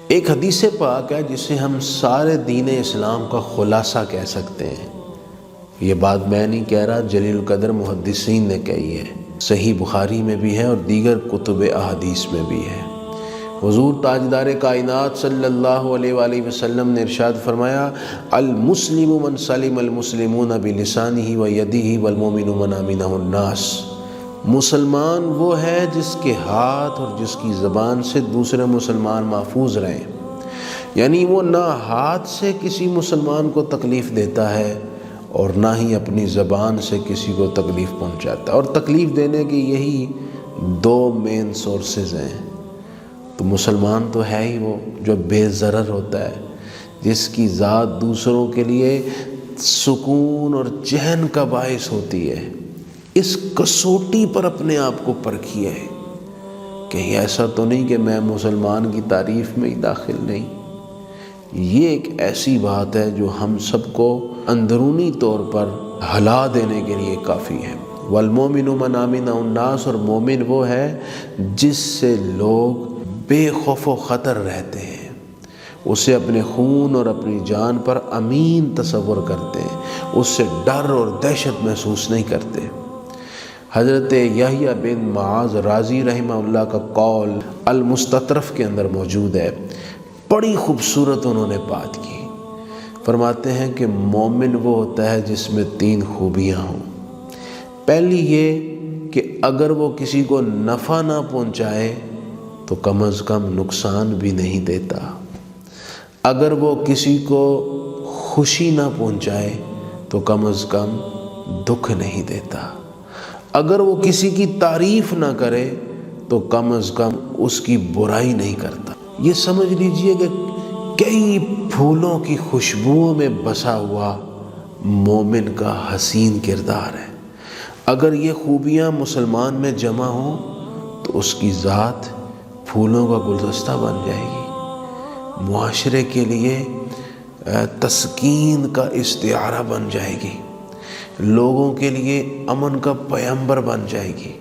ایک حدیث پاک ہے جسے ہم سارے دین اسلام کا خلاصہ کہہ سکتے ہیں۔ یہ بات میں نہیں کہہ رہا، جلیل القدر محدثین نے کہی ہے، صحیح بخاری میں بھی ہے اور دیگر کتب احادیث میں بھی ہے۔ حضور تاجدار کائنات صلی اللہ علیہ وآلہ وسلم نے ارشاد فرمایا، المسلم من سلم المسلمون بلسانہ ویدہ والمؤمن من امنہ الناس۔ مسلمان وہ ہے جس کے ہاتھ اور جس کی زبان سے دوسرے مسلمان محفوظ رہیں، یعنی وہ نہ ہاتھ سے کسی مسلمان کو تکلیف دیتا ہے اور نہ ہی اپنی زبان سے کسی کو تکلیف پہنچاتا ہے، اور تکلیف دینے کی یہی دو مین سورسز ہیں۔ تو مسلمان تو ہے ہی وہ جو بے ضرر ہوتا ہے، جس کی ذات دوسروں کے لیے سکون اور چین کا باعث ہوتی ہے۔ اس کسوٹی پر اپنے آپ کو پرکھیے، کہیں ایسا تو نہیں کہ میں مسلمان کی تعریف میں ہی داخل نہیں۔ یہ ایک ایسی بات ہے جو ہم سب کو اندرونی طور پر ہلا دینے کے لیے کافی ہے۔ والمؤمن من آمن الناس، اور مومن وہ ہے جس سے لوگ بے خوف و خطر رہتے ہیں، اسے اپنے خون اور اپنی جان پر امین تصور کرتے ہیں، اس سے ڈر اور دہشت محسوس نہیں کرتے۔ حضرت یحییٰ بن معاذ رازی رحمہ اللہ کا قول المستطرف کے اندر موجود ہے، بڑی خوبصورت انہوں نے بات کی۔ فرماتے ہیں کہ مومن وہ ہوتا ہے جس میں تین خوبیاں ہوں۔ پہلی یہ کہ اگر وہ کسی کو نفع نہ پہنچائے تو کم از کم نقصان بھی نہیں دیتا، اگر وہ کسی کو خوشی نہ پہنچائے تو کم از کم دکھ نہیں دیتا، اگر وہ کسی کی تعریف نہ کرے تو کم از کم اس کی برائی نہیں کرتا۔ یہ سمجھ لیجئے کہ کئی پھولوں کی خوشبوؤں میں بسا ہوا مومن کا حسین کردار ہے۔ اگر یہ خوبیاں مسلمان میں جمع ہوں تو اس کی ذات پھولوں کا گلدستہ بن جائے گی، معاشرے کے لیے تسکین کا استعارہ بن جائے گی، لوگوں کے لیے امن کا پیغمبر بن جائے گی۔